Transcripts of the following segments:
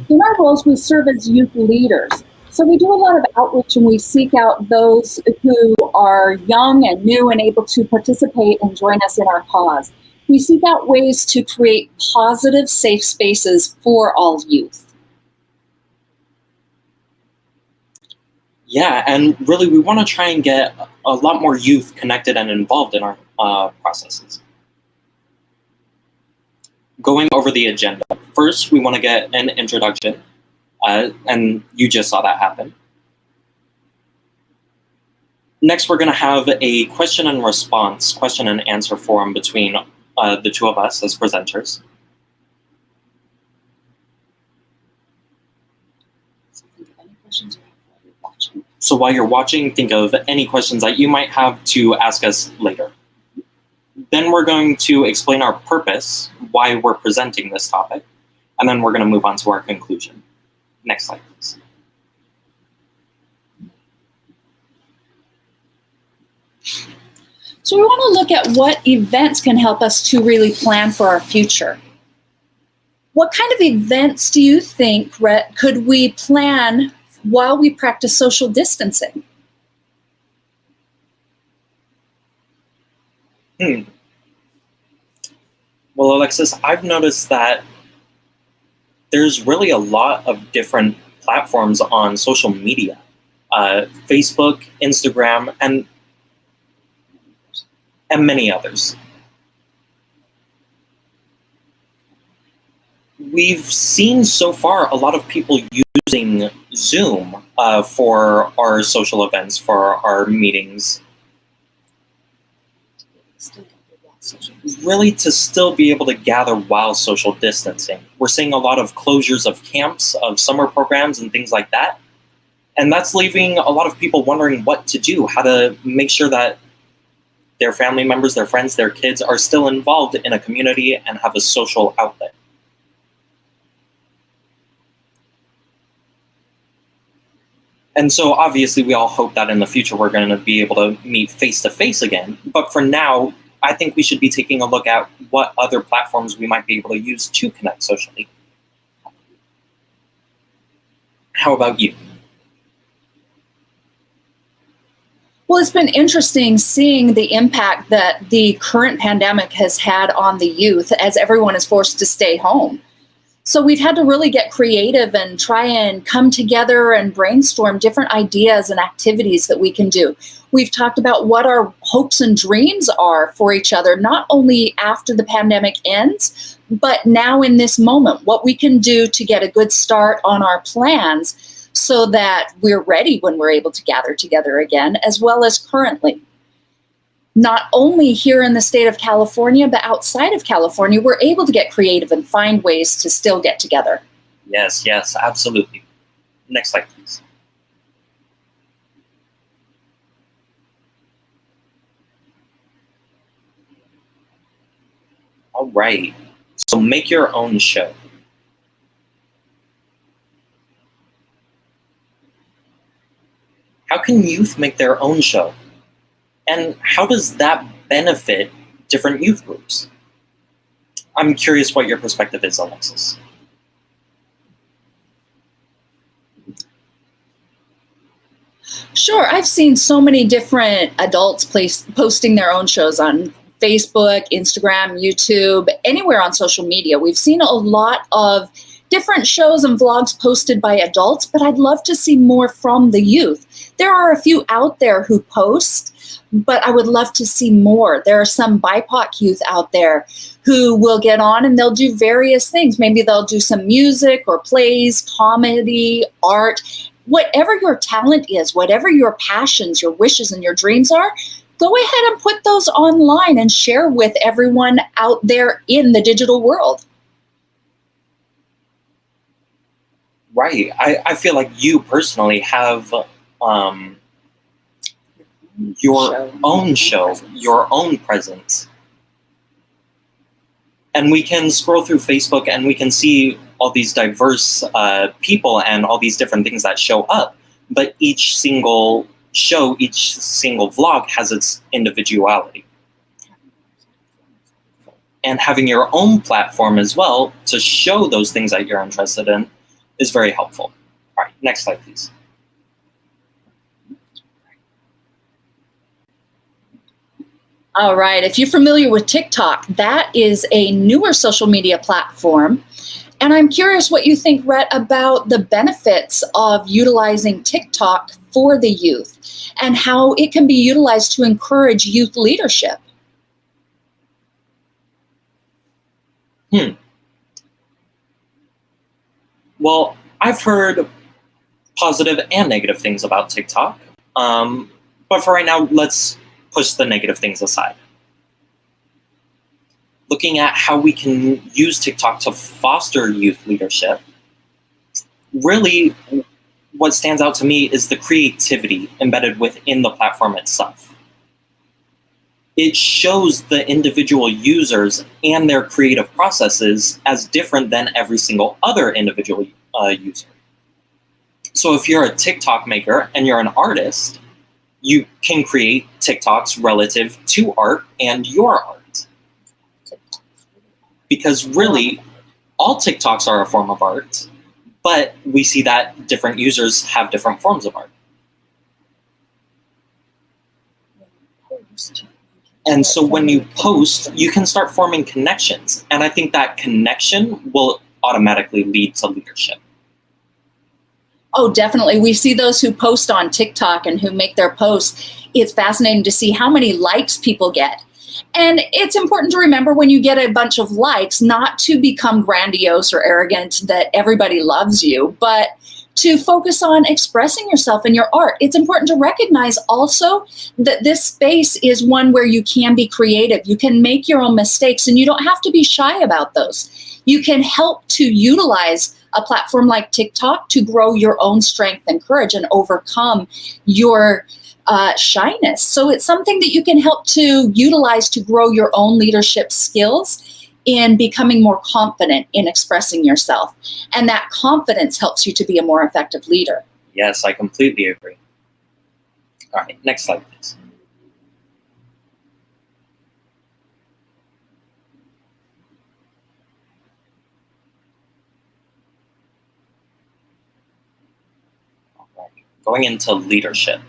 In our roles, we serve as youth leaders. So we do a lot of outreach and we seek out those who are young and new and able to participate and join us in our cause. We seek out ways to create positive, safe spaces for all youth. Yeah, and really we want to try and get a lot more youth connected and involved in our processes. Going over the agenda. First, we want to get an introduction, and you just saw that happen. Next, we're going to have a question and answer forum between the two of us as presenters. So while you're watching, think of any questions that you might have to ask us later. Then we're going to explain our purpose, why we're presenting this topic, and then we're going to move on to our conclusion. Next slide, please. So we want to look at what events can help us to really plan for our future. What kind of events do you think could we plan while we practice social distancing? Well, Alexis, I've noticed that there's really a lot of different platforms on social media. Facebook, Instagram, and many others. We've seen so far a lot of people using Zoom for our social events, for our meetings. Really to still be able to gather while social distancing. We're seeing a lot of closures of camps, of summer programs and things like that. And that's leaving a lot of people wondering what to do, how to make sure that their family members, their friends, their kids are still involved in a community and have a social outlet. And so obviously we all hope that in the future we're going to be able to meet face-to-face again. But for now, I think we should be taking a look at what other platforms we might be able to use to connect socially. How about you? Well, it's been interesting seeing the impact that the current pandemic has had on the youth as everyone is forced to stay home. So we've had to really get creative and try and come together and brainstorm different ideas and activities that we can do. We've talked about what our hopes and dreams are for each other, not only after the pandemic ends, but now in this moment, what we can do to get a good start on our plans so that we're ready when we're able to gather together again, as well as currently. Not only here in the state of California, but outside of California, we're able to get creative and find ways to still get together. Yes, absolutely. Next slide, please. All right, so make your own show. How can youth make their own show? And how does that benefit different youth groups? I'm curious what your perspective is, Alexis. Sure, I've seen so many different adults posting their own shows on Facebook, Instagram, YouTube, anywhere on social media. We've seen a lot of different shows and vlogs posted by adults, but I'd love to see more from the youth. There are a few out there who post, but I would love to see more. There are some BIPOC youth out there who will get on and they'll do various things. Maybe they'll do some music or plays, comedy, art, whatever your talent is, whatever your passions, your wishes, and your dreams are. Go ahead and put those online and share with everyone out there in the digital world. Right. I feel like you personally have your own show, your own presence. And we can scroll through Facebook and we can see all these diverse people and all these different things that show up. But each single show, each single vlog has its individuality. And having your own platform as well to show those things that you're interested in is very helpful. All right, next slide, please. All right. If you're familiar with TikTok, that is a newer social media platform. And I'm curious what you think, Rhett, about the benefits of utilizing TikTok for the youth and how it can be utilized to encourage youth leadership. Well, I've heard positive and negative things about TikTok. But for right now, let's push the negative things aside. Looking at how we can use TikTok to foster youth leadership, really what stands out to me is the creativity embedded within the platform itself. It shows the individual users and their creative processes as different than every single other individual user. So if you're a TikTok maker and you're an artist, you can create TikToks relative to art and your art. Because really, all TikToks are a form of art, but we see that different users have different forms of art. And so when you post, you can start forming connections. And I think that connection will automatically lead to leadership. Oh, definitely. We see those who post on TikTok and who make their posts. It's fascinating to see how many likes people get. And it's important to remember when you get a bunch of likes, not to become grandiose or arrogant that everybody loves you, but to focus on expressing yourself in your art. It's important to recognize also that this space is one where you can be creative. You can make your own mistakes and you don't have to be shy about those. You can help to utilize a platform like TikTok to grow your own strength and courage and overcome your shyness. So it's something that you can help to utilize to grow your own leadership skills in becoming more confident in expressing yourself. And that confidence helps you to be a more effective leader. Yes, I completely agree. All right, next slide, please. All right. Going into leadership.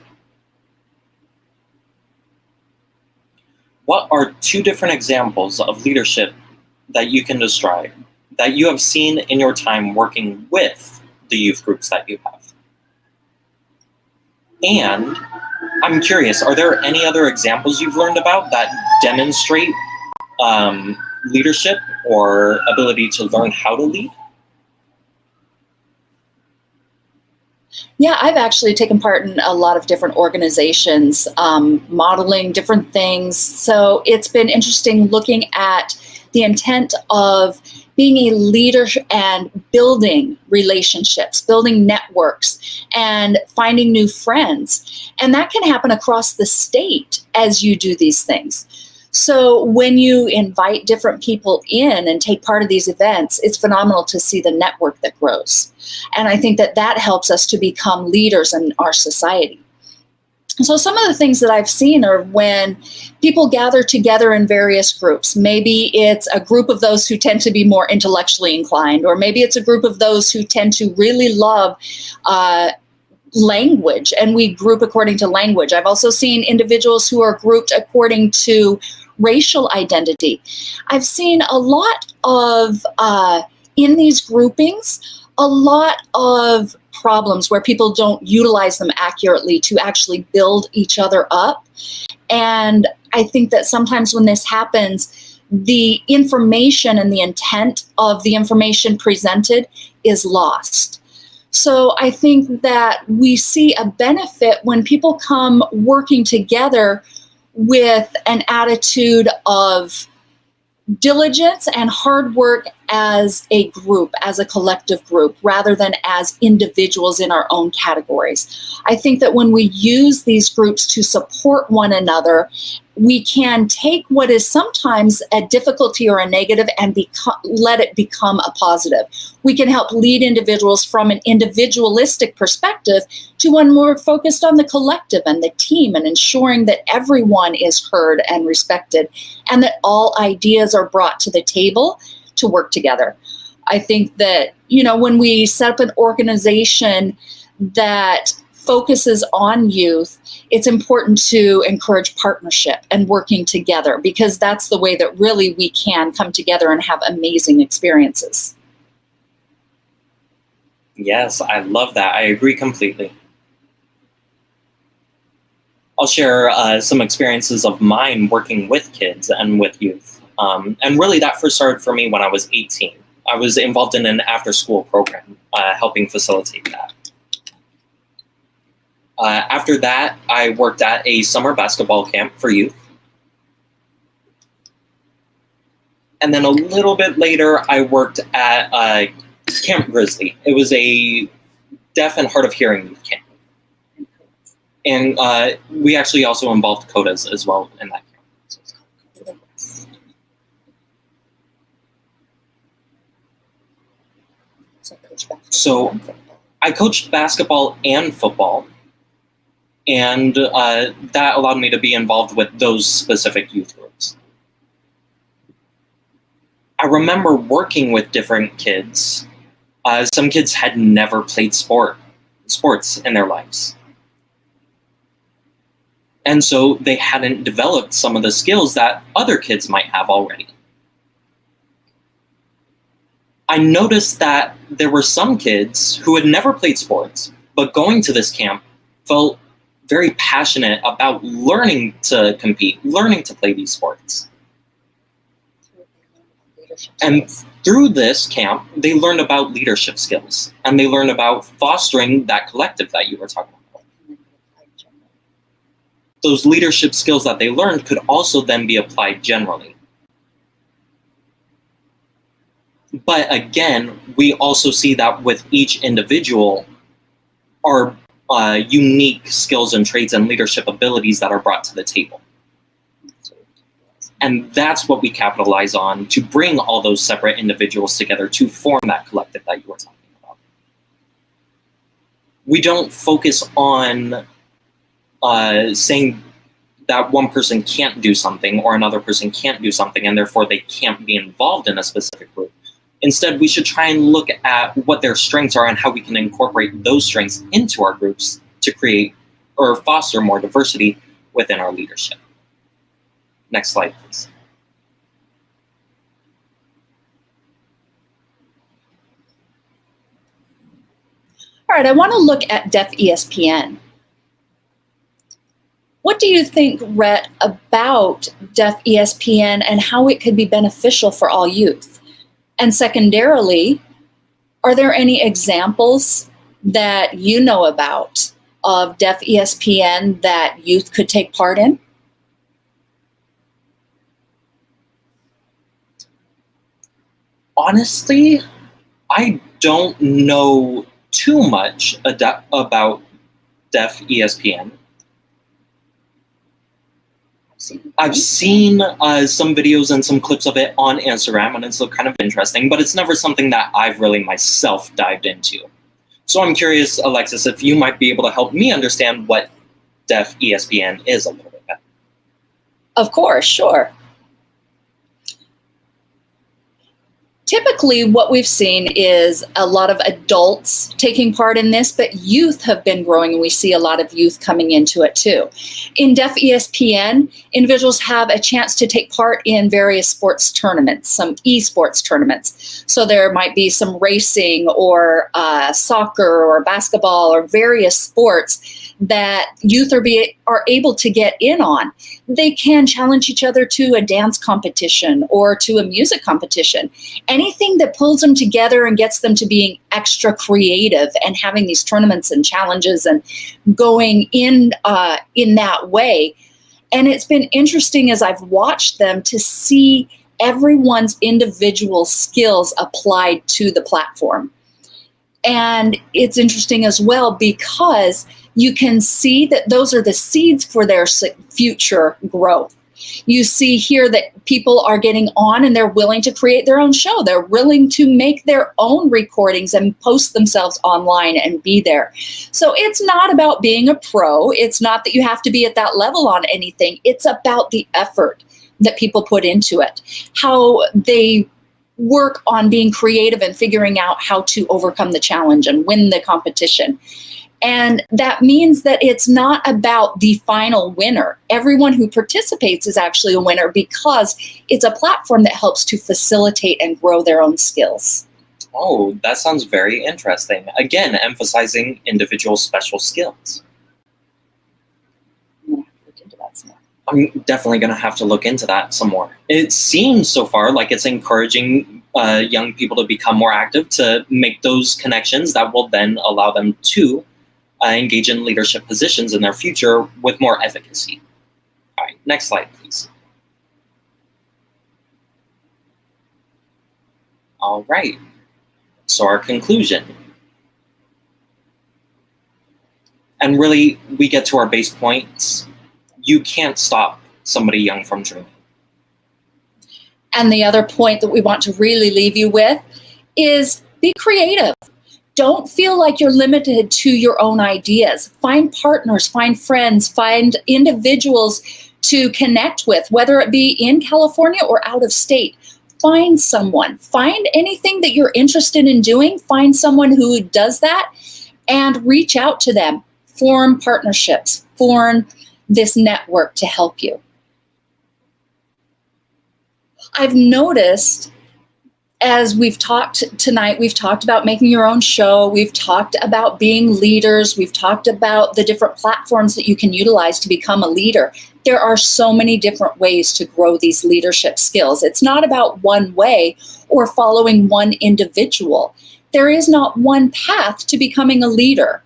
What are two different examples of leadership that you can describe that you have seen in your time working with the youth groups that you have? And I'm curious, are there any other examples you've learned about that demonstrate leadership or ability to learn how to lead? Yeah, I've actually taken part in a lot of different organizations, modeling different things. So it's been interesting looking at the intent of being a leader and building relationships, building networks, and finding new friends. And that can happen across the state as you do these things. So when you invite different people in and take part of these events, it's phenomenal to see the network that grows. And I think that that helps us to become leaders in our society. So some of the things that I've seen are when people gather together in various groups. Maybe it's a group of those who tend to be more intellectually inclined, or maybe it's a group of those who tend to really love language, and we group according to language. I've also seen individuals who are grouped according to racial identity. I've seen a lot of, in these groupings, a lot of problems where people don't utilize them accurately to actually build each other up. And I think that sometimes when this happens, the information and the intent of the information presented is lost. So I think that we see a benefit when people come working together with an attitude of diligence and hard work as a group, as a collective group, rather than as individuals in our own categories. I think that when we use these groups to support one another, we can take what is sometimes a difficulty or a negative and let it become a positive. We can help lead individuals from an individualistic perspective to one more focused on the collective and the team, and ensuring that everyone is heard and respected and that all ideas are brought to the table to work together. I think that, when we set up an organization that focuses on youth, it's important to encourage partnership and working together, because that's the way that really we can come together and have amazing experiences. Yes, I love that. I agree completely. I'll share some experiences of mine working with kids and with youth. And really, that first started for me when I was 18. I was involved in an after-school program, helping facilitate that. After that, I worked at a summer basketball camp for youth. And then a little bit later, I worked at Camp Grizzly. It was a deaf and hard of hearing youth camp. And we actually also involved codas as well in that camp. So I coached basketball and football, and that allowed me to be involved with those specific youth groups. I remember working with different kids. Some kids had never played sports in their lives. And so they hadn't developed some of the skills that other kids might have already. I noticed that there were some kids who had never played sports, but going to this camp felt very passionate about learning to compete, learning to play these sports. And through this camp, they learned about leadership skills, and they learned about fostering that collective that you were talking about. Those leadership skills that they learned could also then be applied generally. But again, we also see that with each individual are unique skills and traits and leadership abilities that are brought to the table. And that's what we capitalize on to bring all those separate individuals together to form that collective that you were talking about. We don't focus on saying that one person can't do something or another person can't do something and therefore they can't be involved in a specific group. Instead, we should try and look at what their strengths are and how we can incorporate those strengths into our groups to create or foster more diversity within our leadership. Next slide, please. All right, I want to look at Deaf ESPN. What do you think, Rhett, about Deaf ESPN and how it could be beneficial for all youth? And secondarily, are there any examples that you know about of Deaf ESPN that youth could take part in? Honestly, I don't know too much about Deaf ESPN. I've seen some videos and some clips of it on Instagram, and it's kind of interesting, but it's never something that I've really myself dived into. So I'm curious, Alexis, if you might be able to help me understand what Deaf ESPN is a little bit better. Of course, sure. Typically, what we've seen is a lot of adults taking part in this, but youth have been growing, and we see a lot of youth coming into it too. In Deaf ESPN, individuals have a chance to take part in various sports tournaments, some esports tournaments. So there might be some racing or soccer or basketball or various sports that youth are able to get in on. They can challenge each other to a dance competition or to a music competition. Anything that pulls them together and gets them to being extra creative and having these tournaments and challenges and going in that way. And it's been interesting as I've watched them to see everyone's individual skills applied to the platform. And it's interesting as well because you can see that those are the seeds for their future growth. You see here that people are getting on and they're willing to create their own show. They're willing to make their own recordings and post themselves online and be there. So it's not about being a pro. It's not that you have to be at that level on anything. It's about the effort that people put into it, how they work on being creative and figuring out how to overcome the challenge and win the competition. And that means that it's not about the final winner. Everyone who participates is actually a winner because it's a platform that helps to facilitate and grow their own skills. Oh, that sounds very interesting. Again, emphasizing individual special skills. I'm going to have to look into that some more. I'm definitely going to have to look into that some more. It seems so far like it's encouraging young people to become more active, to make those connections that will then allow them to engage in leadership positions in their future with more efficacy. All right, next slide, please. All right, so our conclusion. And really, we get to our base points. You can't stop somebody young from dreaming. And the other point that we want to really leave you with is be creative. Don't feel like you're limited to your own ideas. Find partners, find friends, find individuals to connect with, whether it be in California or out of state. Find someone, find anything that you're interested in doing, find someone who does that and reach out to them. Form partnerships, form this network to help you. I've noticed as we've talked tonight, we've talked about making your own show, we've talked about being leaders, we've talked about the different platforms that you can utilize to become a leader. There are so many different ways to grow these leadership skills. It's not about one way or following one individual. There is not one path to becoming a leader.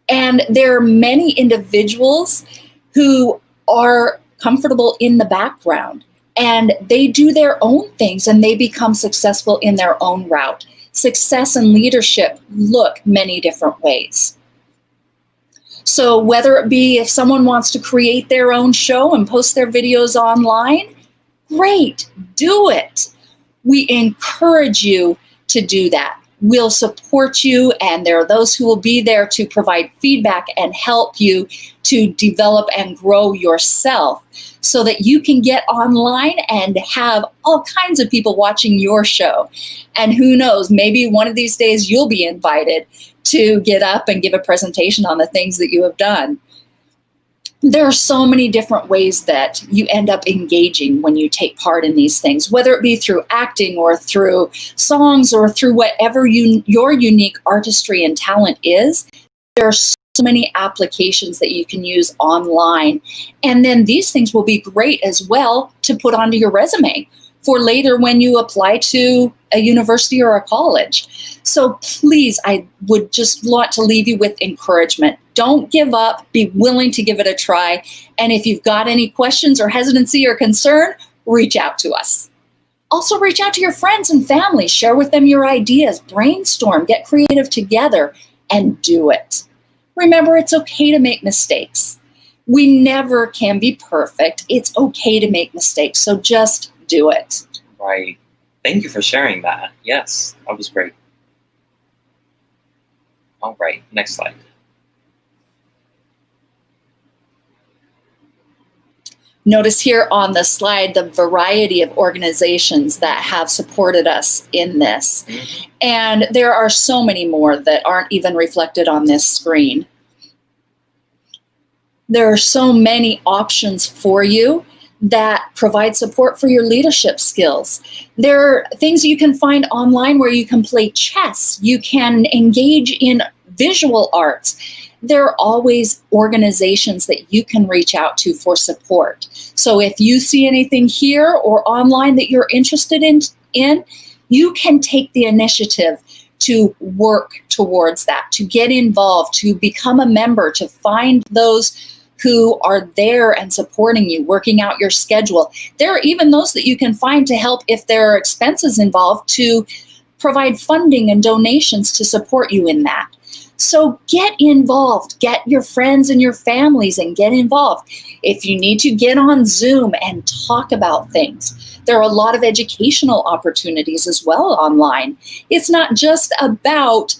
And there are many individuals who are comfortable in the background. And they do their own things and they become successful in their own route. Success and leadership look many different ways. So whether it be if someone wants to create their own show and post their videos online, great, do it. We encourage you to do that. We'll support you, and there are those who will be there to provide feedback and help you to develop and grow yourself so that you can get online and have all kinds of people watching your show. And who knows, maybe one of these days you'll be invited to get up and give a presentation on the things that you have done. There are so many different ways that you end up engaging when you take part in these things, whether it be through acting or through songs or through whatever your unique artistry and talent is. There are so many applications that you can use online. And then these things will be great as well to put onto your resume for later when you apply to a university or a college. So please, I would just want to leave you with encouragement. Don't give up. Be willing to give it a try. And if you've got any questions or hesitancy or concern, reach out to us. Also, reach out to your friends and family. Share with them your ideas. Brainstorm. Get creative together and do it. Remember, it's okay to make mistakes. We never can be perfect. It's okay to make mistakes. So just do it. Right. Thank you for sharing that. Yes, that was great. All right, next slide. Notice here on the slide the variety of organizations that have supported us in this. Mm-hmm. And there are so many more that aren't even reflected on this screen. There are so many options for you that provide support for your leadership skills. There are things you can find online where you can play chess, you can engage in visual arts. There are always organizations that you can reach out to for support. So if you see anything here or online that you're interested in, you can take the initiative to work towards that, to get involved, to become a member, to find those who are there and supporting you, working out your schedule. There are even those that you can find to help if there are expenses involved to provide funding and donations to support you in that. So get involved, get your friends and your families and get involved. If you need to get on Zoom and talk about things, there are a lot of educational opportunities as well online. It's not just about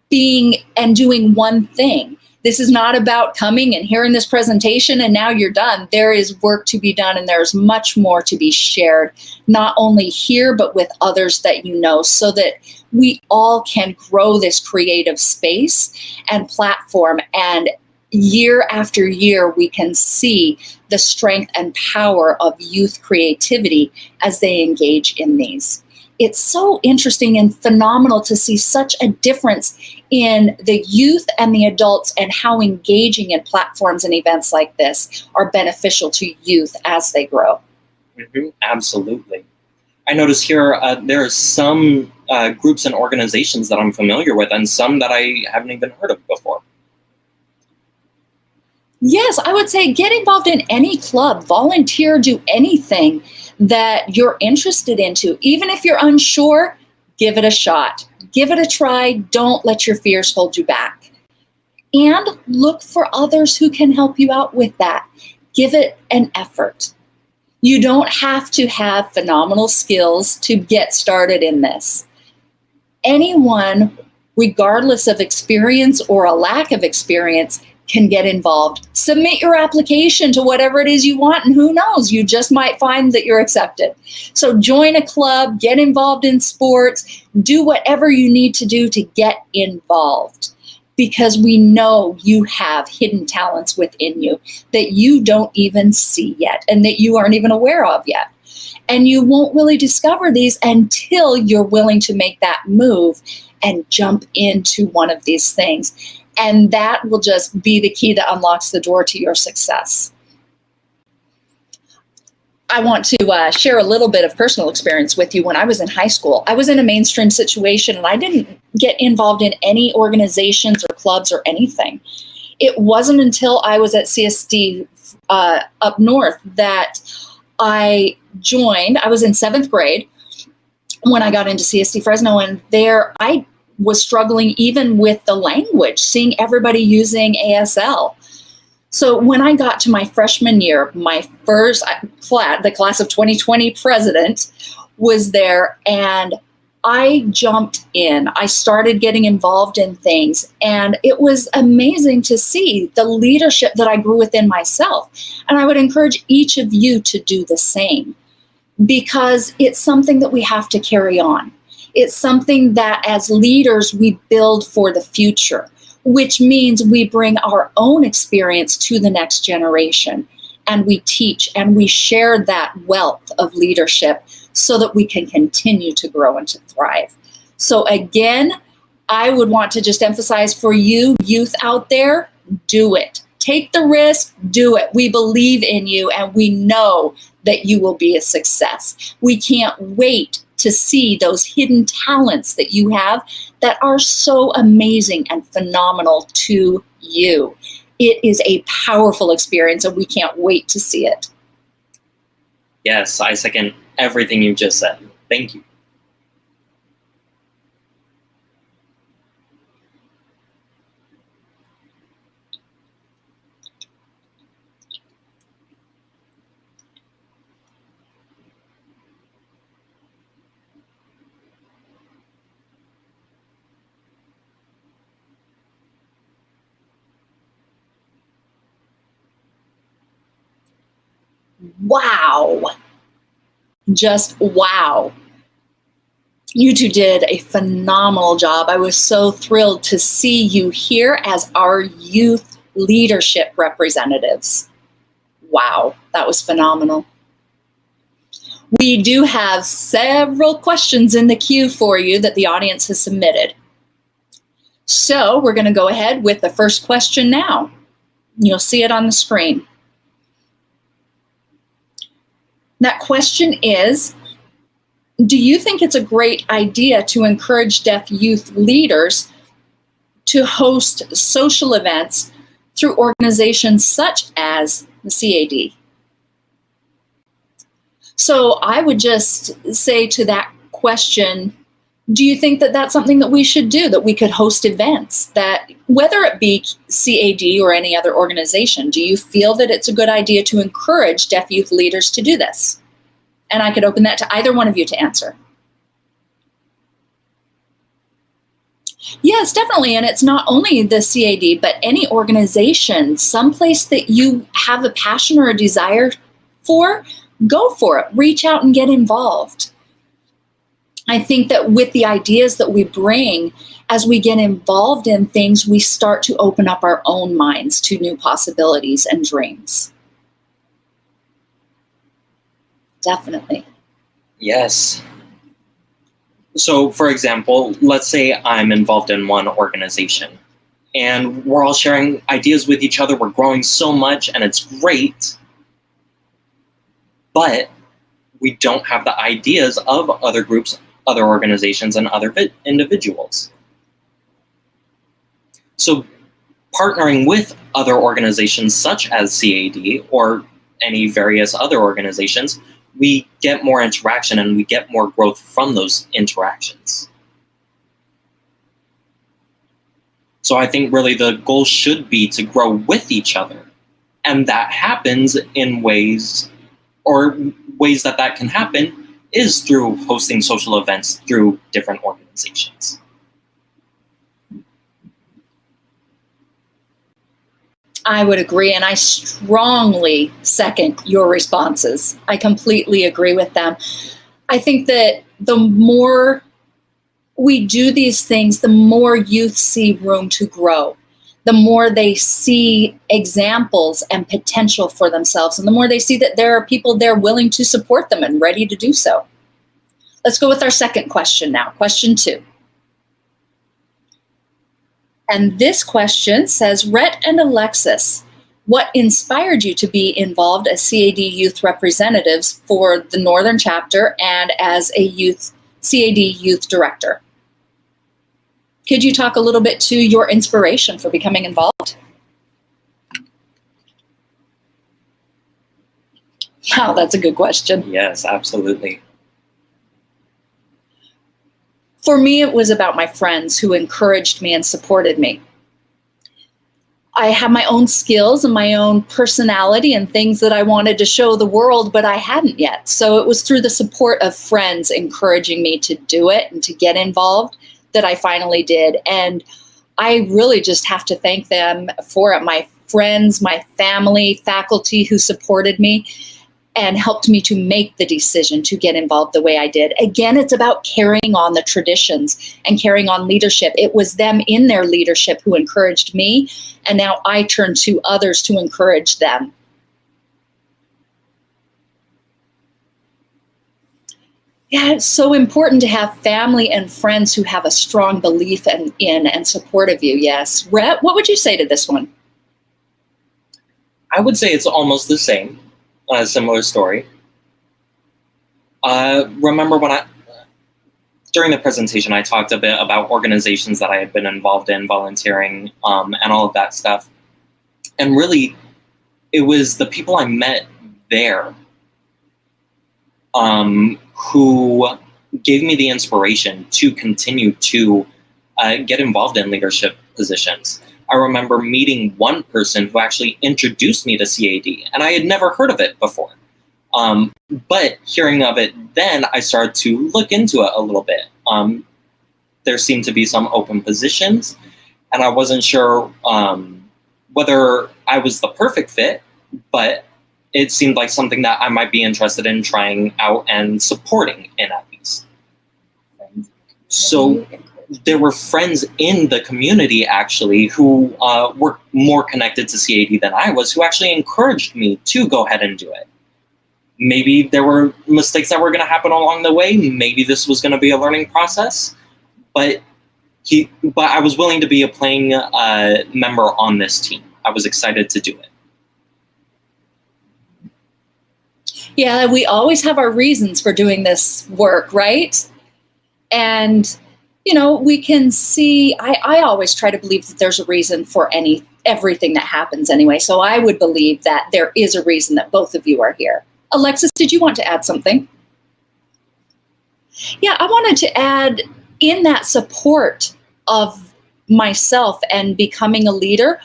being and doing one thing. This is not about coming and hearing this presentation and now you're done. There is work to be done, and there's much more to be shared, not only here, but with others that you know, so that we all can grow this creative space and platform. And year after year, we can see the strength and power of youth creativity as they engage in these. It's so interesting and phenomenal to see such a difference in the youth and the adults, and how engaging in platforms and events like this are beneficial to youth as they grow. Absolutely. I notice here there are some groups and organizations that I'm familiar with, and some that I haven't even heard of before. Yes, I would say get involved in any club, volunteer, do anything that you're interested into. Even if you're unsure, give it a shot. Give it a try. Don't let your fears hold you back. And look for others who can help you out with that. Give it an effort. You don't have to have phenomenal skills to get started in this. Anyone, regardless of experience or a lack of experience, can get involved. Submit your application to whatever it is you want, and who knows, you just might find that you're accepted. So join a club, get involved in sports, do whatever you need to do to get involved, because we know you have hidden talents within you that you don't even see yet and that you aren't even aware of yet. And you won't really discover these until you're willing to make that move and jump into one of these things. And that will just be the key that unlocks the door to your success. I want to share a little bit of personal experience with you. When I was in high school, I was in a mainstream situation, and I didn't get involved in any organizations or clubs or anything. It wasn't until I was at CSD up north that I joined. I was in 7th grade when I got into CSD Fresno, and there I was struggling even with the language, seeing everybody using ASL. So when I got to my freshman year, my first class, the class of 2020 president, was there, and I jumped in. I started getting involved in things, and it was amazing to see the leadership that I grew within myself. And I would encourage each of you to do the same, because it's something that we have to carry on. It's something that as leaders we build for the future, which means we bring our own experience to the next generation, and we teach and we share that wealth of leadership so that we can continue to grow and to thrive. So again, I would want to just emphasize for you, youth out there, do it. Take the risk, do it. We believe in you, and we know that you will be a success. We can't wait to see those hidden talents that you have that are so amazing and phenomenal to you. It is a powerful experience, and we can't wait to see it. Yes, I second everything you just said. Thank you. Wow. Just wow. You two did a phenomenal job. I was so thrilled to see you here as our youth leadership representatives. Wow, that was phenomenal. We do have several questions in the queue for you that the audience has submitted. So we're going to go ahead with the first question now. You'll see it on the screen. That question is, do you think it's a great idea to encourage deaf youth leaders to host social events through organizations such as the CAD? So I would just say to that question, do you think that that's something that we should do, that we could host events that, whether it be CAD or any other organization, do you feel that it's a good idea to encourage deaf youth leaders to do this? And I could open that to either one of you to answer. Yes, definitely. And it's not only the CAD, but any organization, someplace that you have a passion or a desire for, go for it. Reach out and get involved. I think that with the ideas that we bring, as we get involved in things, we start to open up our own minds to new possibilities and dreams. Definitely. Yes. So, for example, let's say I'm involved in one organization and we're all sharing ideas with each other. We're growing so much and it's great, but we don't have the ideas of other groups, other organizations, and other individuals. So, partnering with other organizations such as CAD or any various other organizations, we get more interaction and we get more growth from those interactions. So I think really the goal should be to grow with each other. And that happens in ways, or ways that that can happen is through hosting social events through different organizations. I would agree, and I strongly second your responses. I completely agree with them. I think that the more we do these things, the more youth see room to grow, the more they see examples and potential for themselves, and the more they see that there are people there willing to support them and ready to do so. Let's go with our second question now, question 2. And this question says, Rhett and Alexis, what inspired you to be involved as CAD youth representatives for the Northern Chapter and as a CAD youth director? Could you talk a little bit to your inspiration for becoming involved? Wow, that's a good question. Yes, absolutely. For me, it was about my friends who encouraged me and supported me. I have my own skills and my own personality and things that I wanted to show the world, but I hadn't yet. So it was through the support of friends encouraging me to do it and to get involved that I finally did. And I really just have to thank them for it. My friends, my family, faculty who supported me and helped me to make the decision to get involved the way I did. Again, it's about carrying on the traditions and carrying on leadership. It was them in their leadership who encouraged me, and now I turn to others to encourage them. Yeah, it's so important to have family and friends who have a strong belief in and support of you. Yes. Rhett, what would you say to this one? I would say it's almost the same. A similar story. Remember when during the presentation, I talked a bit about organizations that I had been involved in, volunteering, and all of that stuff. And really, it was the people I met there who gave me the inspiration to continue to get involved in leadership positions. I remember meeting one person who actually introduced me to CAD, and I had never heard of it before. But hearing of it then, I started to look into it a little bit. There seemed to be some open positions, and I wasn't sure whether I was the perfect fit, but it seemed like something that I might be interested in trying out and supporting in at least. So there were friends in the community actually who were more connected to CAD than I was, who actually encouraged me to go ahead and do it. Maybe there were mistakes that were going to happen along the way. Maybe this was going to be a learning process, but I was willing to be a playing member on this team. I was excited to do it. Yeah, we always have our reasons for doing this work, right? And we can see, I always try to believe that there's a reason for everything that happens anyway. So I would believe that there is a reason that both of you are here. Alexis, did you want to add something? Yeah, I wanted to add in that support of myself and becoming a leader,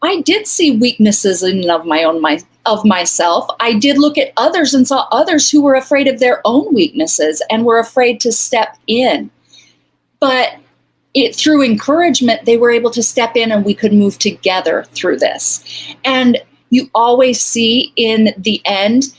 I did see weaknesses in and of myself. I did look at others and saw others who were afraid of their own weaknesses and were afraid to step in. But through encouragement, they were able to step in and we could move together through this. And you always see in the end,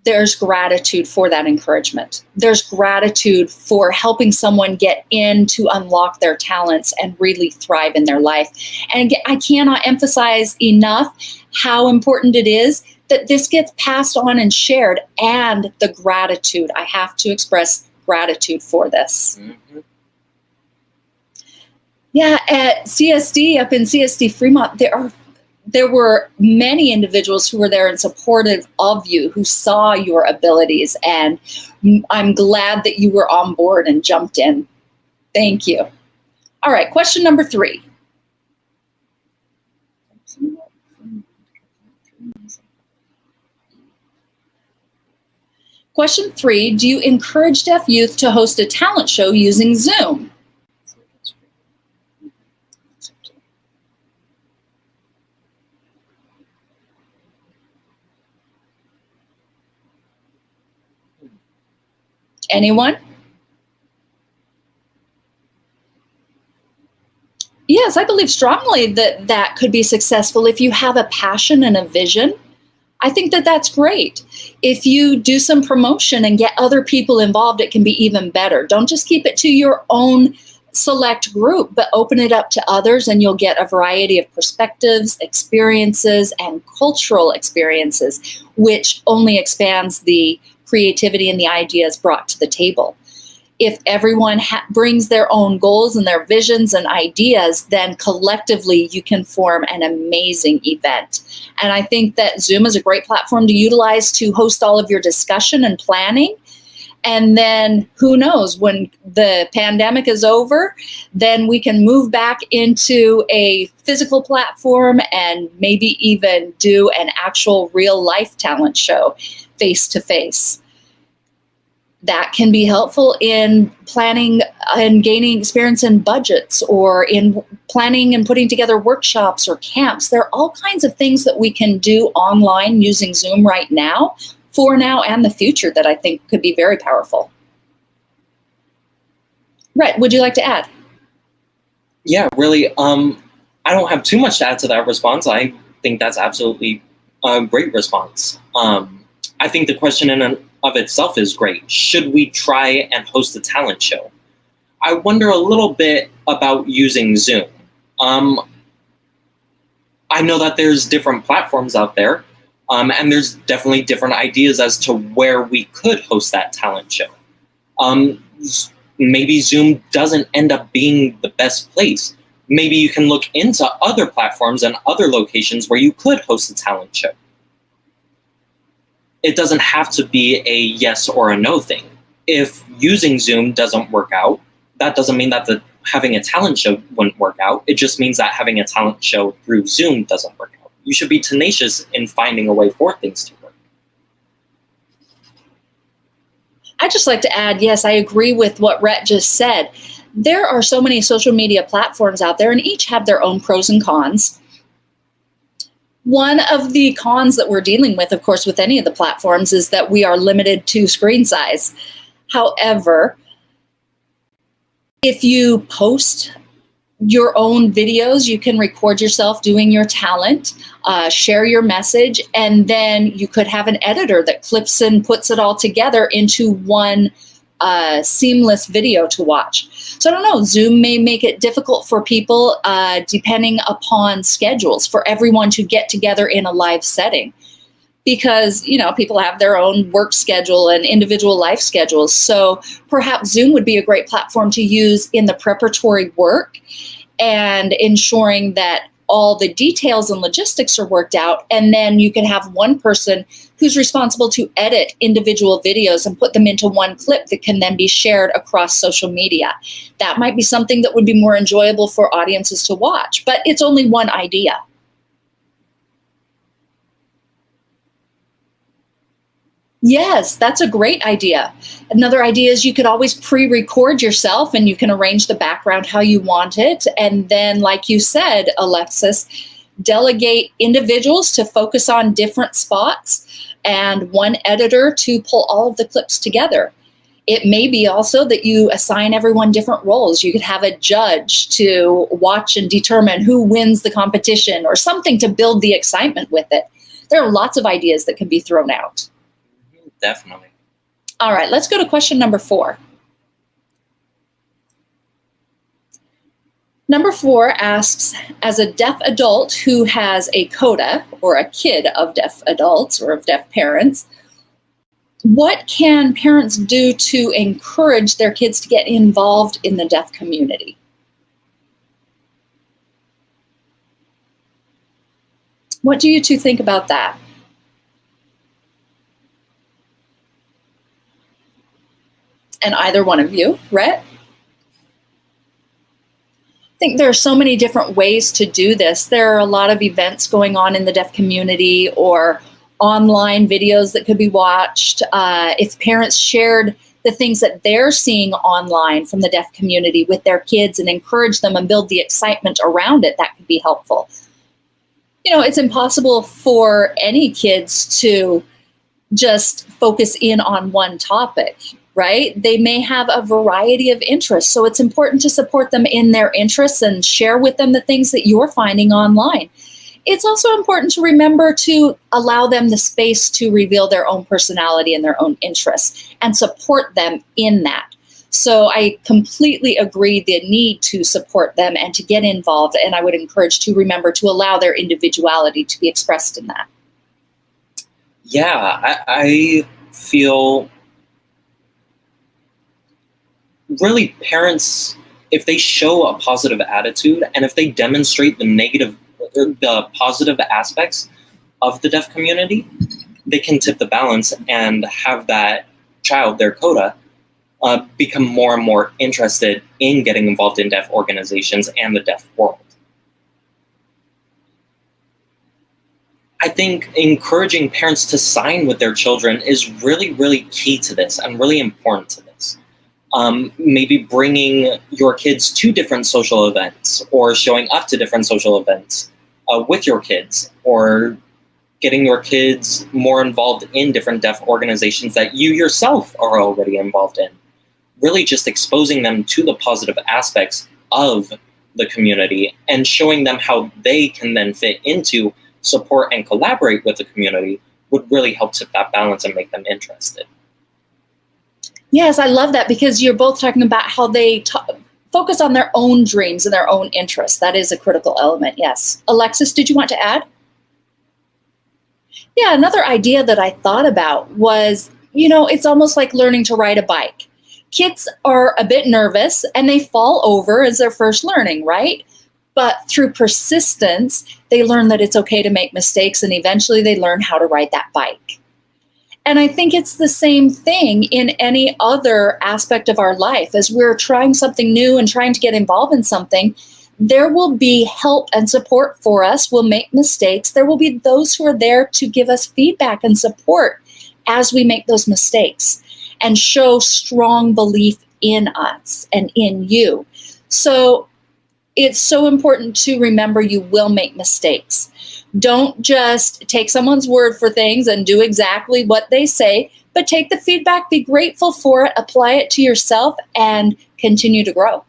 there's gratitude for that encouragement. There's gratitude for helping someone get in to unlock their talents and really thrive in their life. And I cannot emphasize enough how important it is that this gets passed on and shared, and the gratitude. I have to express gratitude for this. Mm-hmm. Yeah, at CSD, up in CSD Fremont, there were many individuals who were there and supportive of you, who saw your abilities, and I'm glad that you were on board and jumped in. Thank you. All right, question number 3. Question 3, do you encourage deaf youth to host a talent show using Zoom? Anyone? Yes, I believe strongly that that could be successful if you have a passion and a vision. I think that that's great. If you do some promotion and get other people involved, it can be even better. Don't just keep it to your own select group, but open it up to others, and you'll get a variety of perspectives, experiences, and cultural experiences, which only expands the creativity and the ideas brought to the table. If everyone brings their own goals and their visions and ideas, then collectively you can form an amazing event. And I think that Zoom is a great platform to utilize to host all of your discussion and planning. And then who knows, when the pandemic is over, then we can move back into a physical platform and maybe even do an actual real life talent show face to face. That can be helpful in planning and gaining experience in budgets, or in planning and putting together workshops or camps. There are all kinds of things that we can do online using Zoom right now, for now and the future, that I think could be very powerful. Rhett, would you like to add? Yeah, really. I don't have too much to add to that response. I think that's absolutely a great response. I think the question in and of itself is great. Should we try and host a talent show? I wonder a little bit about using Zoom. I know that there's different platforms out there, and there's definitely different ideas as to where we could host that talent show. Maybe Zoom doesn't end up being the best place. Maybe you can look into other platforms and other locations where you could host a talent show. It doesn't have to be a yes or a no thing. If using Zoom doesn't work out, that doesn't mean that having a talent show wouldn't work out. It just means that having a talent show through Zoom doesn't work out. You should be tenacious in finding a way for things to work. I'd just like to add, yes, I agree with what Rhett just said. There are so many social media platforms out there, and each have their own pros and cons. One of the cons that we're dealing with, of course, with any of the platforms, is that we are limited to screen size. However, if you post your own videos, you can record yourself doing your talent, share your message, and then you could have an editor that clips and puts it all together into one seamless video to watch. So I don't know, Zoom may make it difficult for people, depending upon schedules, for everyone to get together in a live setting, because, you know, people have their own work schedule and individual life schedules. So perhaps Zoom would be a great platform to use in the preparatory work and ensuring that all the details and logistics are worked out. And then you can have one person who's responsible to edit individual videos and put them into one clip that can then be shared across social media. That might be something that would be more enjoyable for audiences to watch, but it's only one idea. Yes, that's a great idea. Another idea is you could always pre-record yourself, and you can arrange the background how you want it. And then, like you said, Alexis, delegate individuals to focus on different spots and one editor to pull all of the clips together. It may be also that you assign everyone different roles. You could have a judge to watch and determine who wins the competition or something to build the excitement with it. There are lots of ideas that can be thrown out. Definitely. All right, let's go to question number 4. Number 4 asks, as a deaf adult who has a coda or a kid of deaf adults or of deaf parents, what can parents do to encourage their kids to get involved in the deaf community? What do you two think about that? And either one of you, Rhett? I think there are so many different ways to do this. There are a lot of events going on in the deaf community or online videos that could be watched. If parents shared the things that they're seeing online from the deaf community with their kids and encourage them and build the excitement around it, that could be helpful. You know, it's impossible for any kids to just focus in on one topic, right? They may have a variety of interests. So it's important to support them in their interests and share with them the things that you're finding online. It's also important to remember to allow them the space to reveal their own personality and their own interests and support them in that. So I completely agree the need to support them and to get involved. And I would encourage to remember to allow their individuality to be expressed in that. Yeah, I feel really parents, if they show a positive attitude and if they demonstrate the positive aspects of the deaf community, they can tip the balance and have that child, their coda, become more and more interested in getting involved in deaf organizations and the deaf world. I think encouraging parents to sign with their children is really, really key to this and really important to this. Maybe bringing your kids to different social events or showing up to different social events with your kids, or getting your kids more involved in different deaf organizations that you yourself are already involved in. Really just exposing them to the positive aspects of the community and showing them how they can then fit into, support, and collaborate with the community would really help tip that balance and make them interested. Yes, I love that, because you're both talking about how they focus on their own dreams and their own interests. That is a critical element, yes. Alexis, did you want to add? Yeah, another idea that I thought about was, it's almost like learning to ride a bike. Kids are a bit nervous and they fall over as they're first learning, right? But through persistence, they learn that it's okay to make mistakes, and eventually they learn how to ride that bike. And I think it's the same thing in any other aspect of our life. As we're trying something new and trying to get involved in something, there will be help and support for us. We'll make mistakes. There will be those who are there to give us feedback and support as we make those mistakes and show strong belief in us and in you. So it's so important to remember you will make mistakes. Don't just take someone's word for things and do exactly what they say, but take the feedback, be grateful for it, apply it to yourself, and continue to grow.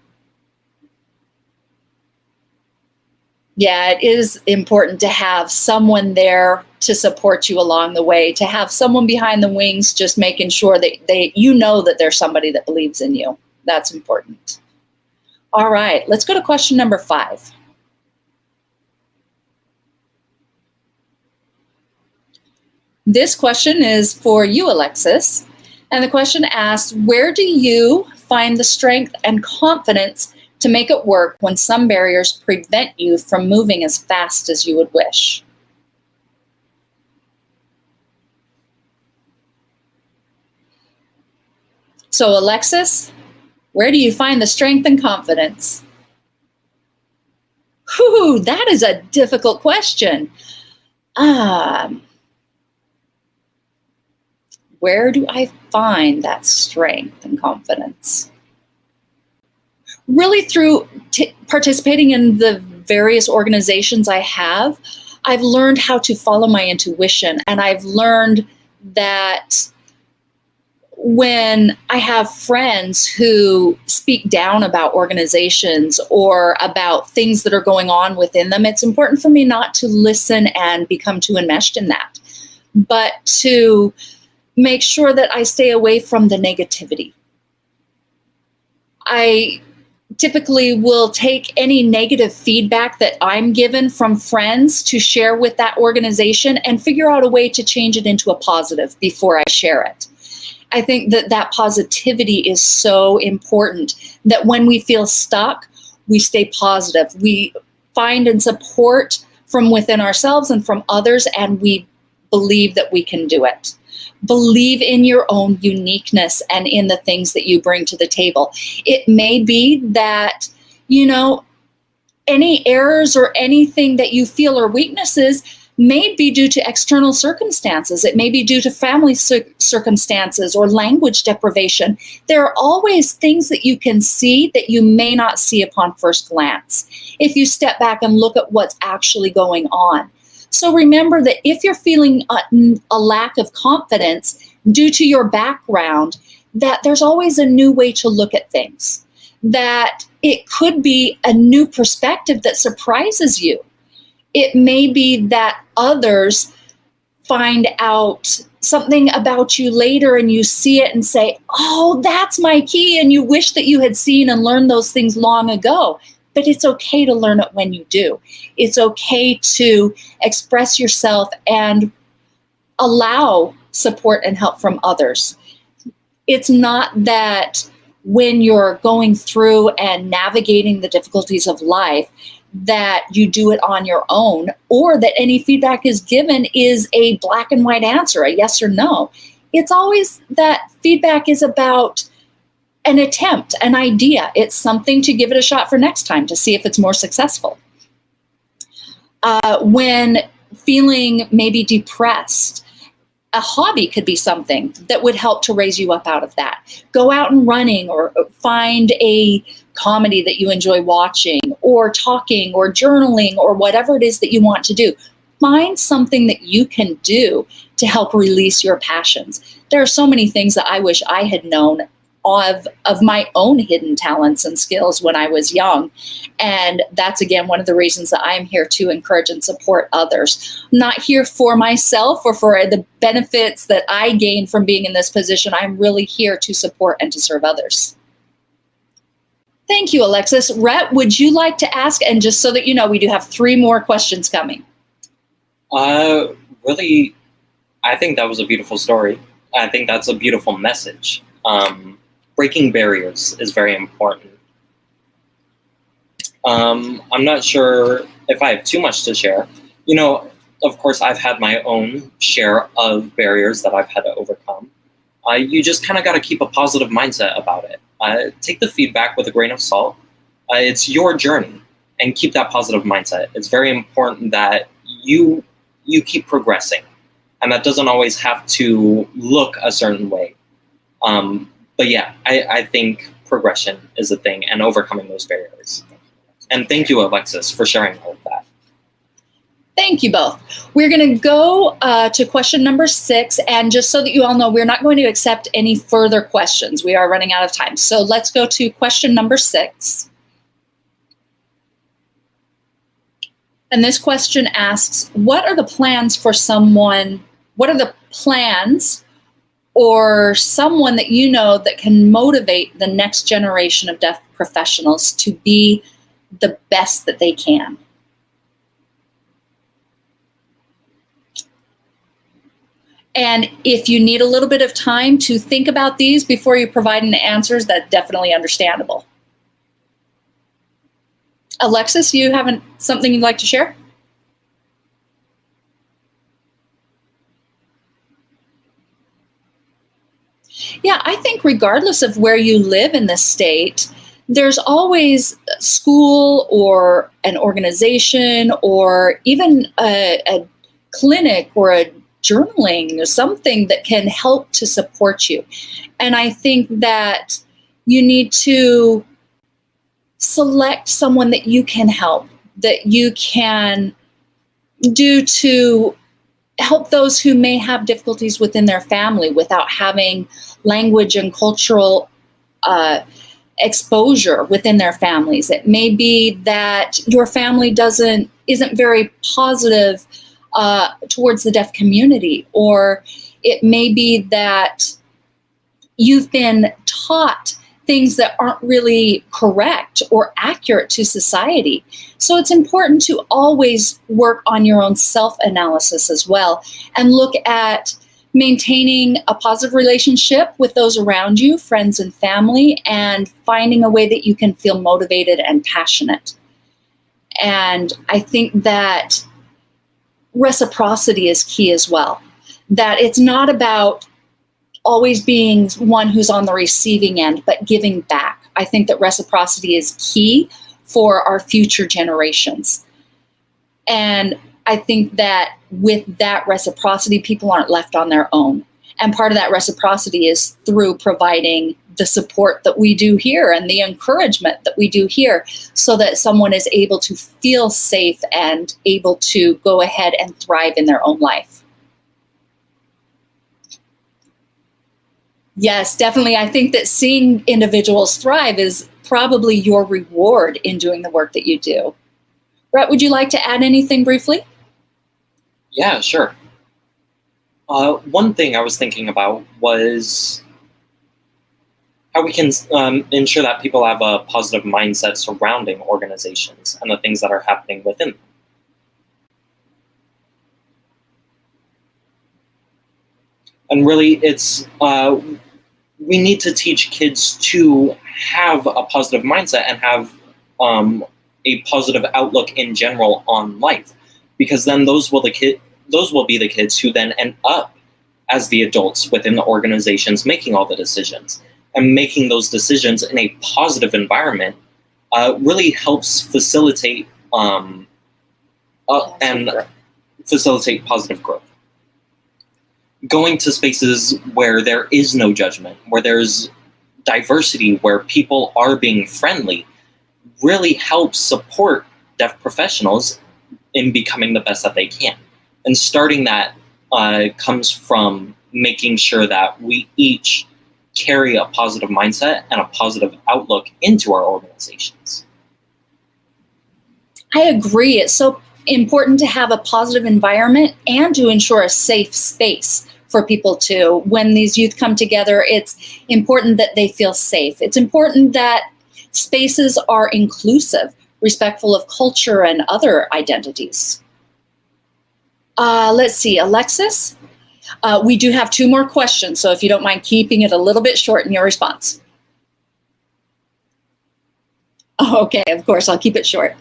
Yeah, it is important to have someone there to support you along the way, to have someone behind the wings just making sure that you know that there's somebody that believes in you. That's important. All right, let's go to question number 5. This question is for you, Alexis. And the question asks, where do you find the strength and confidence to make it work when some barriers prevent you from moving as fast as you would wish? So, Alexis, where do you find the strength and confidence? Whew, that is a difficult question. Where do I find that strength and confidence? Really through participating in the various organizations I have, I've learned how to follow my intuition, and I've learned that when I have friends who speak down about organizations or about things that are going on within them, it's important for me not to listen and become too enmeshed in that, but to make sure that I stay away from the negativity. I typically will take any negative feedback that I'm given from friends to share with that organization and figure out a way to change it into a positive before I share it. I think that that positivity is so important, that when we feel stuck, we stay positive. We find and support from within ourselves and from others, and we believe that we can do it. Believe in your own uniqueness and in the things that you bring to the table. It may be that, any errors or anything that you feel are weaknesses may be due to external circumstances. It may be due to family circumstances or language deprivation. There are always things that you can see that you may not see upon first glance if you step back and look at what's actually going on. So remember that if you're feeling a lack of confidence due to your background, that there's always a new way to look at things, that it could be a new perspective that surprises you. It may be that others find out something about you later and you see it and say, oh, that's my key, and you wish that you had seen and learned those things long ago. But it's okay to learn it when you do. It's okay to express yourself and allow support and help from others. It's not that when you're going through and navigating the difficulties of life that you do it on your own, or that any feedback is given is a black and white answer, a yes or no. It's always that feedback is about an attempt, an idea. It's something to give it a shot for next time to see if it's more successful. When feeling maybe depressed, a hobby could be something that would help to raise you up out of that. Go out and running, or find a comedy that you enjoy watching, or talking, or journaling, or whatever it is that you want to do. Find something that you can do to help release your passions. There are so many things that I wish I had known of my own hidden talents and skills when I was young. And that's, again, one of the reasons that I'm here to encourage and support others. I'm not here for myself or for the benefits that I gain from being in this position. I'm really here to support and to serve others. Thank you, Alexis. Rhett, would you like to ask? And just so that you know, we do have 3 more questions coming. Really, I think that was a beautiful story. I think that's a beautiful message. Breaking barriers is very important. I'm not sure if I have too much to share. Of course, I've had my own share of barriers that I've had to overcome. You just kind of got to keep a positive mindset about it. Take the feedback with a grain of salt. It's your journey, and keep that positive mindset. It's very important that you keep progressing, and that doesn't always have to look a certain way. But yeah, I think progression is the thing, and overcoming those barriers. And thank you, Alexis, for sharing all of that. Thank you both. We're going to go to question number 6. And just so that you all know, we're not going to accept any further questions. We are running out of time. So let's go to question number 6. And this question asks, what are the plans for someone? What are the plans or someone that you know that can motivate the next generation of deaf professionals to be the best that they can? And if you need a little bit of time to think about these before you provide any answers, that's definitely understandable. Alexis, you have something you'd like to share? Yeah, I think regardless of where you live in the state, there's always a school or an organization or even a clinic or a journaling or something that can help to support you. And I think that you need to select someone that you can help, that you can do to help those who may have difficulties within their family without having language and cultural exposure within their families. It may be that your family isn't very positive towards the deaf community, or it may be that you've been taught things that aren't really correct or accurate to society. So it's important to always work on your own self-analysis as well, and look at maintaining a positive relationship with those around you, friends and family, and finding a way that you can feel motivated and passionate. And I think that reciprocity is key as well, that it's not about always being one who's on the receiving end, but giving back. I think that reciprocity is key for our future generations. And I think that with that reciprocity, people aren't left on their own. And part of that reciprocity is through providing the support that we do here and the encouragement that we do here, so that someone is able to feel safe and able to go ahead and thrive in their own life. Yes, definitely. I think that seeing individuals thrive is probably your reward in doing the work that you do. Brett, would you like to add anything briefly? Yeah, sure. One thing I was thinking about was how we can ensure that people have a positive mindset surrounding organizations and the things that are happening within them. And really, it's we need to teach kids to have a positive mindset and have a positive outlook in general on life, because then those will be the kids who then end up as the adults within the organizations making all the decisions. And making those decisions in a positive environment really helps facilitate and facilitate positive growth. Going to spaces where there is no judgment, where there's diversity, where people are being friendly, really helps support deaf professionals in becoming the best that they can. And starting that comes from making sure that we each carry a positive mindset and a positive outlook into our organizations. I agree. It's so important to have a positive environment and to ensure a safe space for people to. When these youth come together, it's important that they feel safe. It's important that spaces are inclusive, respectful of culture and other identities. Let's see, Alexis, we do have 2 more questions, so if you don't mind keeping it a little bit short in your response. Okay, of course, I'll keep it short.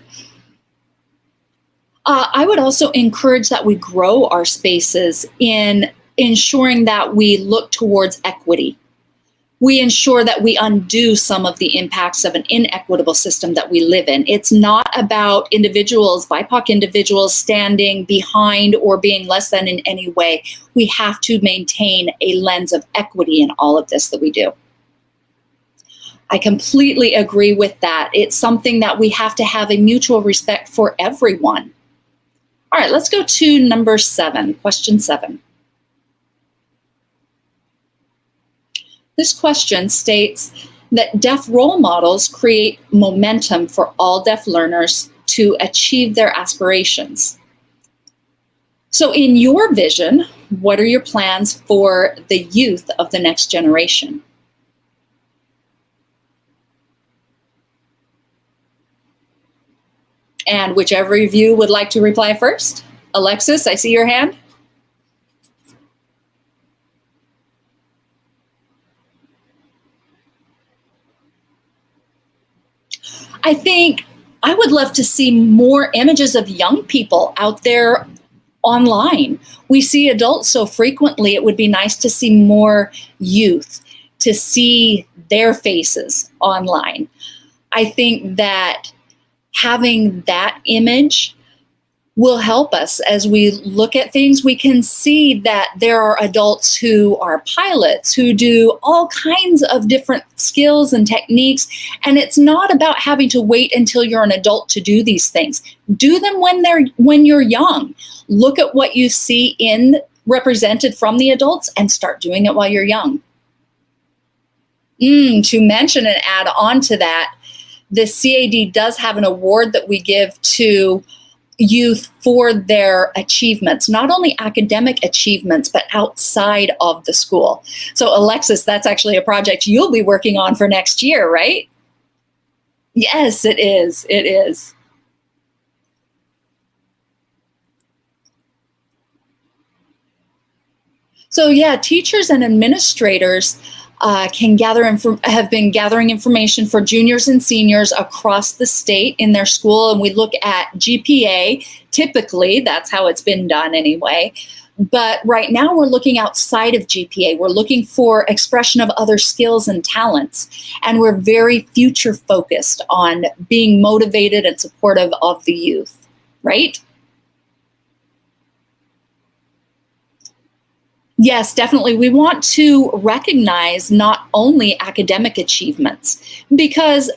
I would also encourage that we grow our spaces in ensuring that we look towards equity. We ensure that we undo some of the impacts of an inequitable system that we live in. It's not about individuals, BIPOC individuals, standing behind or being less than in any way. We have to maintain a lens of equity in all of this that we do. I completely agree with that. It's something that we have to have a mutual respect for everyone. All right, let's go to number 7, question 7. This question states that deaf role models create momentum for all deaf learners to achieve their aspirations. So in your vision, what are your plans for the youth of the next generation? And whichever of you would like to reply first. Alexis, I see your hand. I think I would love to see more images of young people out there online. We see adults so frequently. It would be nice to see more youth, to see their faces online. I think that having that image will help us as we look at things. We can see that there are adults who are pilots, who do all kinds of different skills and techniques. And it's not about having to wait until you're an adult to do these things. Do them when you're young. Look at what you see represented from the adults and start doing it while you're young. To mention and add on to that, the CAD does have an award that we give to youth for their achievements, not only academic achievements, but outside of the school. So Alexis, that's actually a project you'll be working on for next year, right? Yes, it is. It is. So yeah, teachers and administrators have been gathering information for juniors and seniors across the state in their school, and we look at GPA. Typically, that's how it's been done anyway. But right now, we're looking outside of GPA. We're looking for expression of other skills and talents, and we're very future focused on being motivated and supportive of the youth, right? Yes, definitely. We want to recognize not only academic achievements, because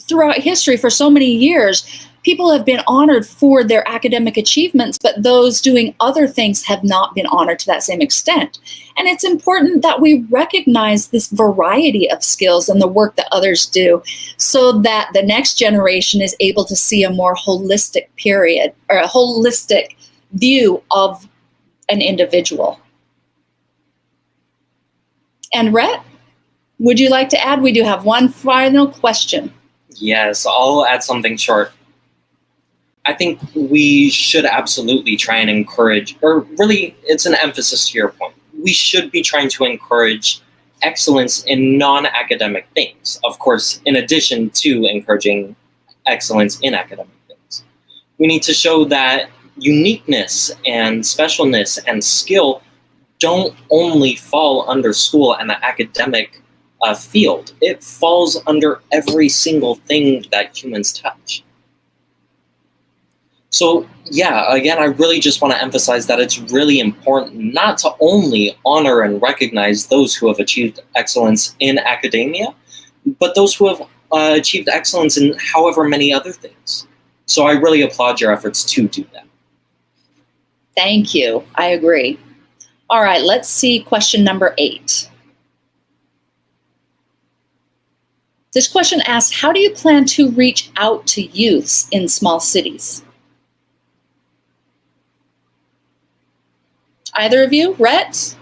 throughout history, for so many years, people have been honored for their academic achievements, but those doing other things have not been honored to that same extent. And it's important that we recognize this variety of skills and the work that others do, so that the next generation is able to see a more holistic period, or a holistic view of an individual. And Rhett, would you like to add? We do have one final question. Yes, I'll add something short. I think we should absolutely try and encourage, or really, it's an emphasis to your point. We should be trying to encourage excellence in non-academic things, of course, in addition to encouraging excellence in academic things. We need to show that uniqueness and specialness and skill don't only fall under school and the academic field. It falls under every single thing that humans touch. So yeah, again, I really just want to emphasize that it's really important not to only honor and recognize those who have achieved excellence in academia, but those who have achieved excellence in however many other things. So I really applaud your efforts to do that. Thank you. I agree. All right, let's see question number 8. This question asks, how do you plan to reach out to youths in small cities? Either of you? Rhett?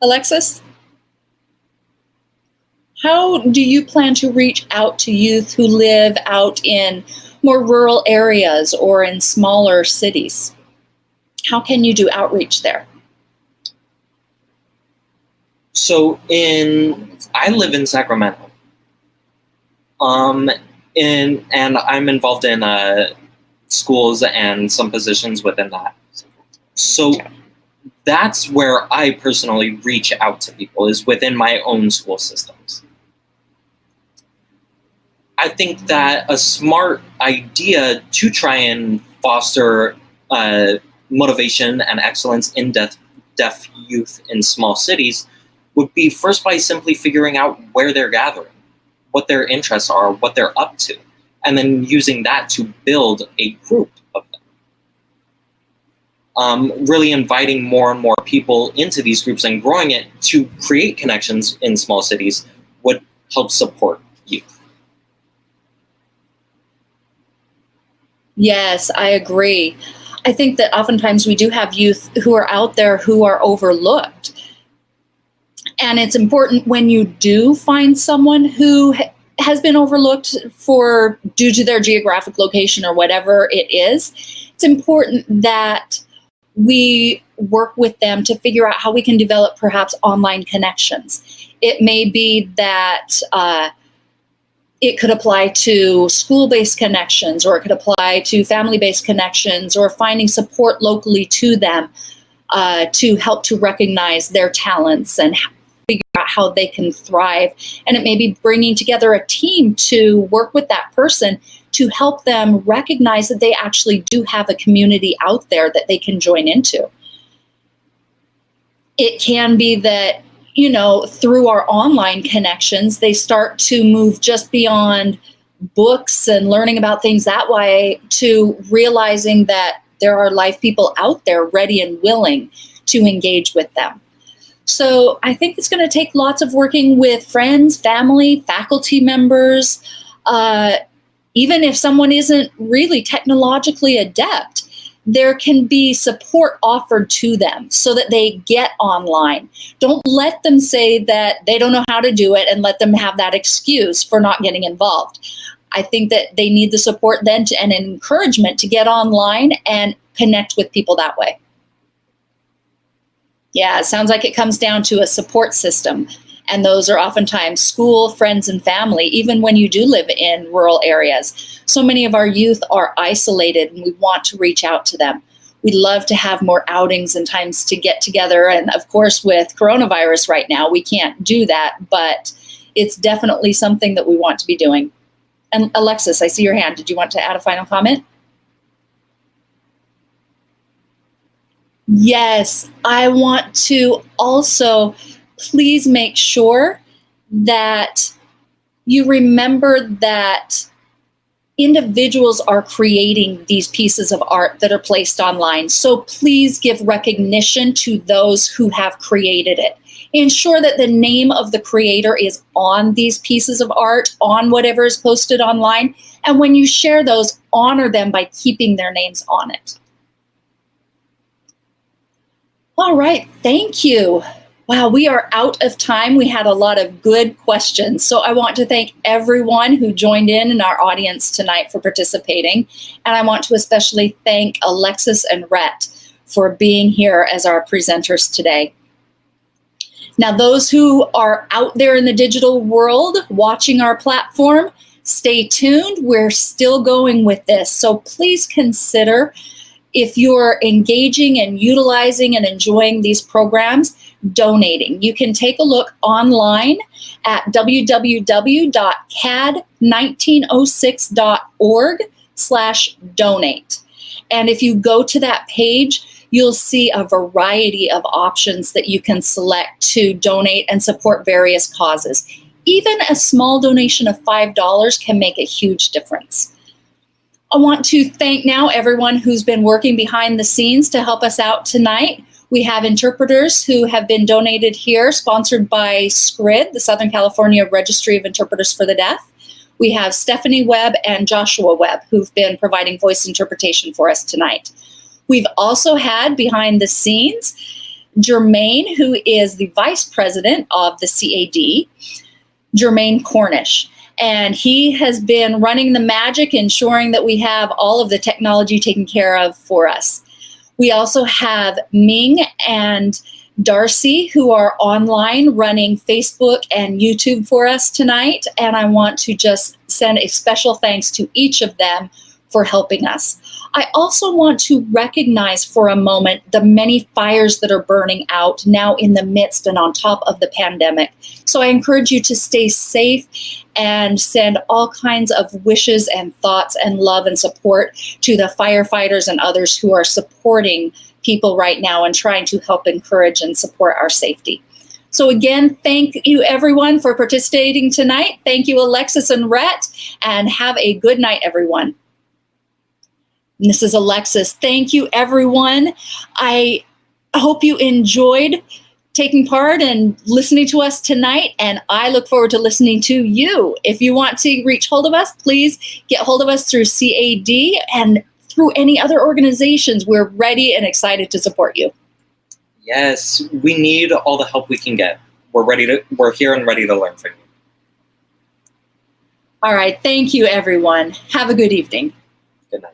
Alexis? How do you plan to reach out to youth who live out in more rural areas or in smaller cities? How can you do outreach there? So I live in Sacramento, and I'm involved in schools and some positions within that. So that's where I personally reach out to people, is within my own school systems. I think that a smart idea to try and foster motivation and excellence in deaf youth in small cities would be first by simply figuring out where they're gathering, what their interests are, what they're up to, and then using that to build a group of them. Really inviting more and more people into these groups and growing it to create connections in small cities would help support youth. Yes, I agree. I think that oftentimes we do have youth who are out there who are overlooked. And it's important when you do find someone who has been overlooked due to their geographic location or whatever it is, it's important that we work with them to figure out how we can develop perhaps online connections. It may be that it could apply to school-based connections, or it could apply to family-based connections, or finding support locally to them to help to recognize their talents and figure out how they can thrive. And it may be bringing together a team to work with that person to help them recognize that they actually do have a community out there that they can join into. It can be that, through our online connections, they start to move just beyond books and learning about things that way to realizing that there are life people out there ready and willing to engage with them. So I think it's going to take lots of working with friends, family, faculty members, even if someone isn't really technologically adept. There can be support offered to them so that they get online. Don't let them say that they don't know how to do it and let them have that excuse for not getting involved. I think that they need the support then and encouragement to get online and connect with people that way. Yeah, it sounds like it comes down to a support system. And those are oftentimes school, friends, and family, even when you do live in rural areas. So many of our youth are isolated and we want to reach out to them. We'd love to have more outings and times to get together. And of course, with coronavirus right now, we can't do that, but it's definitely something that we want to be doing. And Alexis, I see your hand. Did you want to add a final comment? Yes, I want to also please make sure that you remember that individuals are creating these pieces of art that are placed online. So please give recognition to those who have created it. Ensure that the name of the creator is on these pieces of art, on whatever is posted online. And when you share those, honor them by keeping their names on it. All right, thank you. Wow, we are out of time. We had a lot of good questions. So I want to thank everyone who joined in our audience tonight for participating. And I want to especially thank Alexis and Rhett for being here as our presenters today. Now, those who are out there in the digital world watching our platform, stay tuned. We're still going with this. So please consider, if you're engaging and utilizing and enjoying these programs, donating. You can take a look online at www.cad1906.org/donate. And if you go to that page, you'll see a variety of options that you can select to donate and support various causes. Even a small donation of $5 can make a huge difference. I want to thank now everyone who's been working behind the scenes to help us out tonight. We have interpreters who have been donated here, sponsored by SCRID, the Southern California Registry of Interpreters for the Deaf. We have Stephanie Webb and Joshua Webb, who've been providing voice interpretation for us tonight. We've also had behind the scenes Jermaine, who is the vice president of the CAD, Jermaine Cornish. And he has been running the magic, ensuring that we have all of the technology taken care of for us. We also have Ming and Darcy, who are online running Facebook and YouTube for us tonight. And I want to just send a special thanks to each of them for helping us. I also want to recognize for a moment the many fires that are burning out now in the midst and on top of the pandemic. So I encourage you to stay safe and send all kinds of wishes and thoughts and love and support to the firefighters and others who are supporting people right now and trying to help encourage and support our safety. So again, thank you everyone for participating tonight. Thank you, Alexis and Rhett, and have a good night, everyone. And this is Alexis. Thank you, everyone. I hope you enjoyed taking part and listening to us tonight, and I look forward to listening to you. If you want to reach hold of us, please get hold of us through CAD and through any other organizations. We're ready and excited to support you. Yes, we need all the help we can get. We're here and ready to learn from you. All right. Thank you, everyone. Have a good evening. Good night.